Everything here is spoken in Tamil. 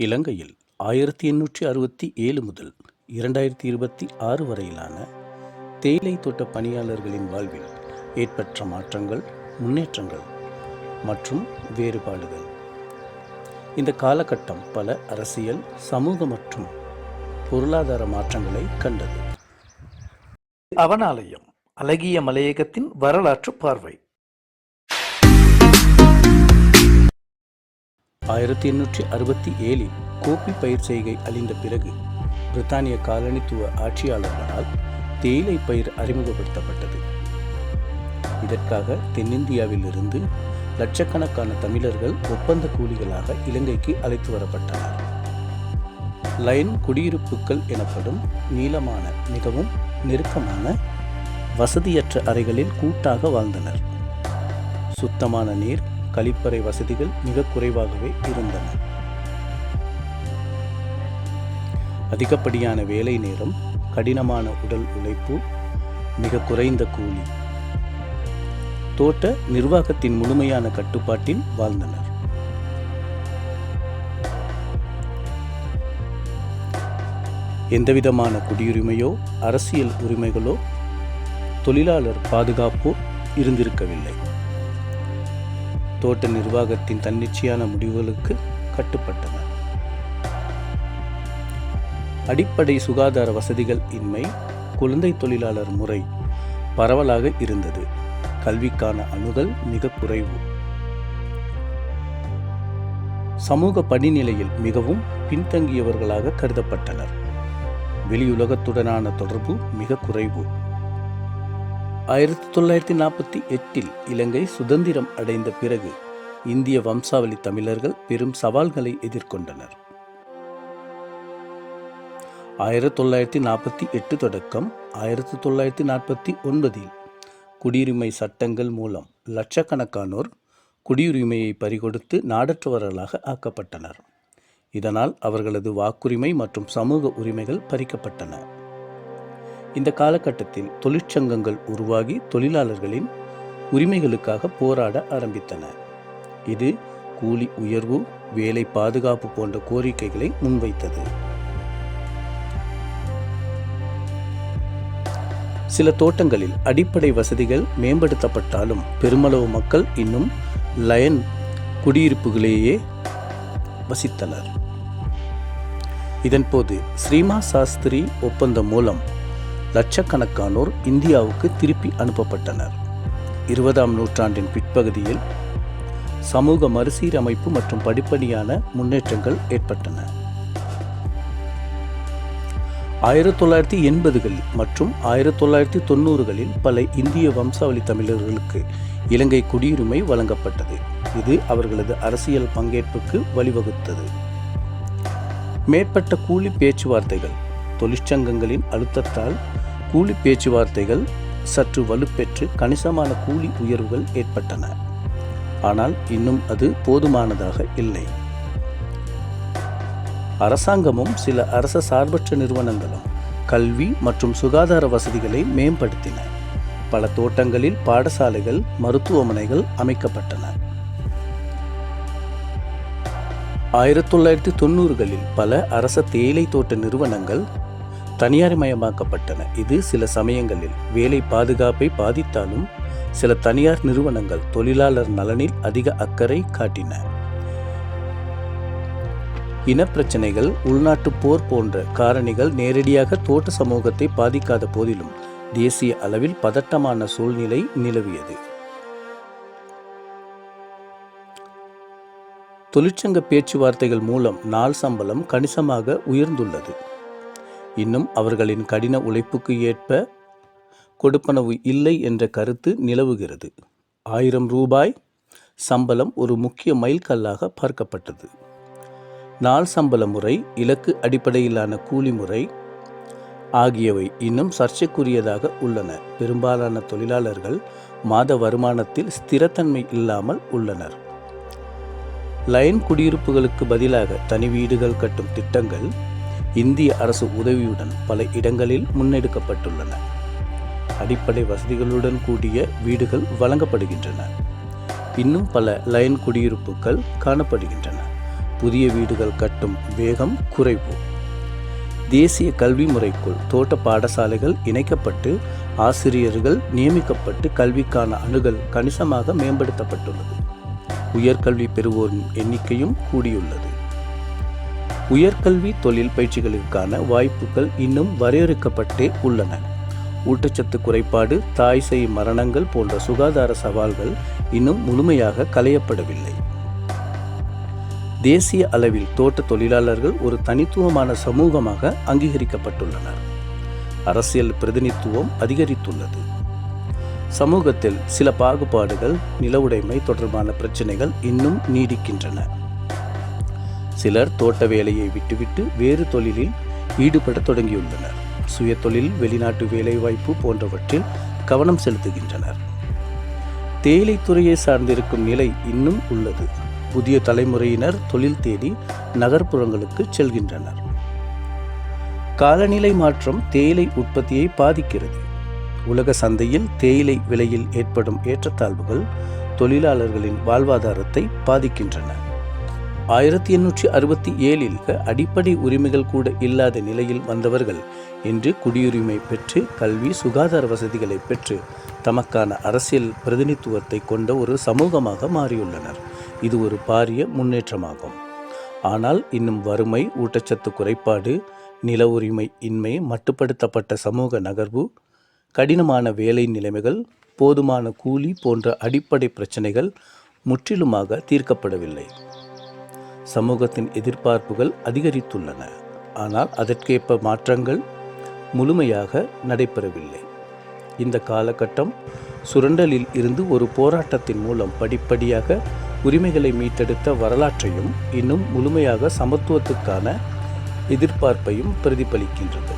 இலங்கையில் 1867 முதல் 2026 வரையிலான தேயிலை தோட்ட பணியாளர்களின் வாழ்வில் ஏற்பட்ட மாற்றங்கள், முன்னேற்றங்கள் மற்றும் வேறுபாடுகள். இந்த காலகட்டம் பல அரசியல், சமூக மற்றும் பொருளாதார மாற்றங்களை கண்டது. அவனாலயம் அழகிய மலையகத்தின் வரலாற்று பார்வை. 1867 கோபி பயிர் செய்கை அழிந்த பிறகு பிரித்தானிய காலனித்துவ ஆட்சியாளர்களால் தேயிலை பயிர் அறிமுகப்படுத்தப்பட்டது. இதற்காக தென்னிந்தியாவில் இருந்து லட்சக்கணக்கான தமிழர்கள் ஒப்பந்த கூலிகளாக இலங்கைக்கு அழைத்து வரப்பட்டனர். லைன் குடியிருப்புகள் எனப்படும் நீளமான, மிகவும் நெருக்கமான, வசதியற்ற அறைகளில் கூட்டாக வாழ்ந்தனர். சுத்தமான நீர், கழிப்பறை வசதிகள் மிக குறைவாகவே இருந்தன. அதிகப்படியான வேலை நேரம், கடினமான உடல் உழைப்பு, மிக குறைந்த கூலி. தோட்ட நிர்வாகத்தின் முழுமையான கட்டுப்பாட்டில் வாழ்ந்தனர். எந்தவிதமான குடியுரிமையோ அரசியல் உரிமைகளோ தொழிலாளர் பாதுகாப்போ இருந்திருக்கவில்லை. தோட்ட நிர்வாகத்தின் தன்னிச்சையான முடிவுகளுக்கு கட்டுப்பட்டனர். அடிப்படை சுகாதார வசதிகள் இன்மை, குழந்தை தொழிலாளர் முறை பரவலாக இருந்தது. கல்விக்கான அணுகல் மிக குறைவு. சமூக படிநிலையில் மிகவும் பின்தங்கியவர்களாக கருதப்பட்டனர். வெளியுலகத்துடனான தொடர்பு மிக குறைவு. 1948 இலங்கை சுதந்திரம் அடைந்த பிறகு இந்திய வம்சாவளி தமிழர்கள் பெரும் சவால்களை எதிர்கொண்டனர். 1948 தொடக்கம் 1949 குடியுரிமை சட்டங்கள் மூலம் லட்சக்கணக்கானோர் குடியுரிமையை பறிகொடுத்து நாடற்றவர்களாக ஆக்கப்பட்டனர். இதனால் அவர்களது வாக்குரிமை மற்றும் சமூக உரிமைகள் பறிக்கப்பட்டன. இந்த காலகட்டத்தில் தொழிற்சங்கங்கள் உருவாகி தொழிலாளர்களின் உரிமைகளுக்காக போராட ஆரம்பித்தன. இது கூலி உயர்வு, வேலை பாதுகாப்பு போன்ற கோரிக்கைகளை முன்வைத்தது. சில தோட்டங்களில் அடிப்படை வசதிகள் மேம்படுத்தப்பட்டாலும் பெருமளவு மக்கள் இன்னும் லயன் குடியிருப்புகளையே வசித்தனர். இதன்போது ஸ்ரீமா சாஸ்திரி ஒப்பந்தம் மூலம் லட்சக்கணக்கானோர் இந்தியாவுக்கு திருப்பி அனுப்பப்பட்டனர். 20ஆம் நூற்றாண்டின் பிற்பகுதியில் சமூக மறுசீரமைப்பு மற்றும் படிப்படியான முன்னேற்றங்கள் ஏற்பட்டன. 1980களில் மற்றும் 1990களில் பல இந்திய வம்சாவளி தமிழர்களுக்கு இலங்கை குடியுரிமை வழங்கப்பட்டது. இது அவர்களது அரசியல் பங்கேற்புக்கு வழிவகுத்தது. மேற்பட்ட கூலி பேச்சுவார்த்தைகள், தொழிற்சங்கங்களின் அழுத்தத்தால் கூலி பேச்சுவார்த்தைகள் சற்று வலுப்பெற்று கணிசமான கூலி உயர்வுகள் ஏற்பட்டன. ஆனால் இன்னும் அது போதுமானதாக இல்லை. அரசாங்கமும் சில அரச சார்பற்ற நிறுவனங்களும் கல்வி மற்றும் சுகாதார வசதிகளை மேம்படுத்தின. பல தோட்டங்களில் பாடசாலைகள், மருத்துவமனைகள் அமைக்கப்பட்டன. 1990களில் பல அரச தேயிலை தோட்ட நிறுவனங்கள் தனியார்மயமாக்கப்பட்டன. இது சில சமயங்களில் வேலை பாதுகாப்பை பாதித்தாலும் சில தனியார் நிறுவனங்கள் தொழிலாளர் நலனில் அதிக அக்கறை காட்டின. இனப்பிரச்சனைகள், உள்நாட்டு போர் போன்ற காரணிகள் நேரடியாக தோட்ட சமூகத்தை பாதிக்காத போதிலும் தேசிய அளவில் பதட்டமான சூழ்நிலை நிலவியது. தொழிற்சங்க பேச்சுவார்த்தைகள் மூலம் நாள் சம்பளம் கணிசமாக உயர்ந்துள்ளது. இன்னும் அவர்களின் கடின உழைப்புக்கு ஏற்ப கொடுப்பனவு இல்லை என்ற கருத்து நிலவுகிறது. 1000 ரூபாய் சம்பளம் ஒரு முக்கிய மைல்கல்லாக பார்க்கப்பட்டது. நாள் சம்பள முறை, இலக்கு அடிப்படையிலான கூலி முறை ஆகியவை இன்னும் சர்ச்சைக்குரியதாக உள்ளன. பெரும்பாலான தொழிலாளர்கள் மாத வருமானத்தில் ஸ்திரத்தன்மை இல்லாமல் உள்ளனர். லைன் குடியிருப்புகளுக்கு பதிலாக தனி வீடுகள் கட்டும் திட்டங்கள் இந்திய அரசு உதவியுடன் பல இடங்களில் முன்னெடுக்கப்பட்டுள்ளன. அடிப்படை வசதிகளுடன் கூடிய வீடுகள் வழங்கப்படுகின்றன. இன்னும் பல லைன் குடியிருப்புகள் காணப்படுகின்றன. புதிய வீடுகள் கட்டும் வேகம் குறைவு. தேசிய கல்வி முறைக்குள் தோட்ட பாடசாலைகள் இணைக்கப்பட்டு ஆசிரியர்கள் நியமிக்கப்பட்டு கல்விக்கான அணுகல் கணிசமாக மேம்படுத்தப்பட்டுள்ளது. உயர்கல்வி பெறுவோரின் எண்ணிக்கையும் கூடியுள்ளது. உயர்கல்வி தொழில் பயிற்சிகளுக்கான வாய்ப்புகள் இன்னும் வரையறுக்கப்பட்டே உள்ளன. ஊட்டச்சத்து குறைபாடு, தாய் சேய் மரணங்கள் போன்ற சுகாதார சவால்கள் இன்னும் முழுமையாக களையப்படவில்லை. தேசிய அளவில் தோட்ட தொழிலாளர்கள் ஒரு தனித்துவமான சமூகமாக அங்கீகரிக்கப்பட்டுள்ளனர். அரசியல் பிரதிநிதித்துவம் அதிகரித்துள்ளது. சமூகத்தில் சில பாகுபாடுகள், நில உடைமை தொடர்பான பிரச்சனைகள் இன்னும் நீடிக்கின்றன. சிலர் தோட்ட வேலையை விட்டுவிட்டு வேறு தொழிலில் ஈடுபட தொடங்கியுள்ளனர். சுய தொழில், வெளிநாட்டு வேலைவாய்ப்பு போன்றவற்றில் கவனம் செலுத்துகின்றனர். தேயிலை துறையை சார்ந்திருக்கும் நிலை இன்னும் உள்ளது. புதிய தலைமுறையினர் தொழில் தேடி நகர்ப்புறங்களுக்கு செல்கின்றனர். காலநிலை மாற்றம் தேயிலை உற்பத்தியை பாதிக்கிறது. உலக சந்தையில் தேயிலை விலையில் ஏற்படும் ஏற்றத்தாழ்வுகள் தொழிலாளர்களின் வாழ்வாதாரத்தை பாதிக்கின்றன. 1867 அடிப்படை உரிமைகள் கூட இல்லாத நிலையில் வந்தவர்கள் இன்று குடியுரிமை பெற்று கல்வி, சுகாதார வசதிகளை பெற்று தமக்கான அரசியல் பிரதிநிதித்துவத்தை கொண்ட ஒரு சமூகமாக மாறியுள்ளனர். இது ஒரு பாரிய முன்னேற்றமாகும். ஆனால் இன்னும் வறுமை, ஊட்டச்சத்து குறைபாடு, நில உரிமை இன்மை, மட்டுப்படுத்தப்பட்ட சமூக நகர்வு, கடினமான வேலை நிலைமைகள், போதுமான கூலி போன்ற அடிப்படை பிரச்சனைகள் முற்றிலுமாக தீர்க்கப்படவில்லை. சமூகத்தின் எதிர்பார்ப்புகள் அதிகரித்துள்ளன. ஆனால் அதற்கேற்ப மாற்றங்கள் முழுமையாக நடைபெறவில்லை. இந்த காலகட்டம் சுரண்டலில் இருந்து ஒரு போராட்டத்தின் மூலம் படிப்படியாக உரிமைகளை மீட்டெடுத்த வரலாற்றையும் இன்னும் முழுமையாக சமத்துவத்துக்கான எதிர்பார்ப்பையும் பிரதிபலிக்கின்றது.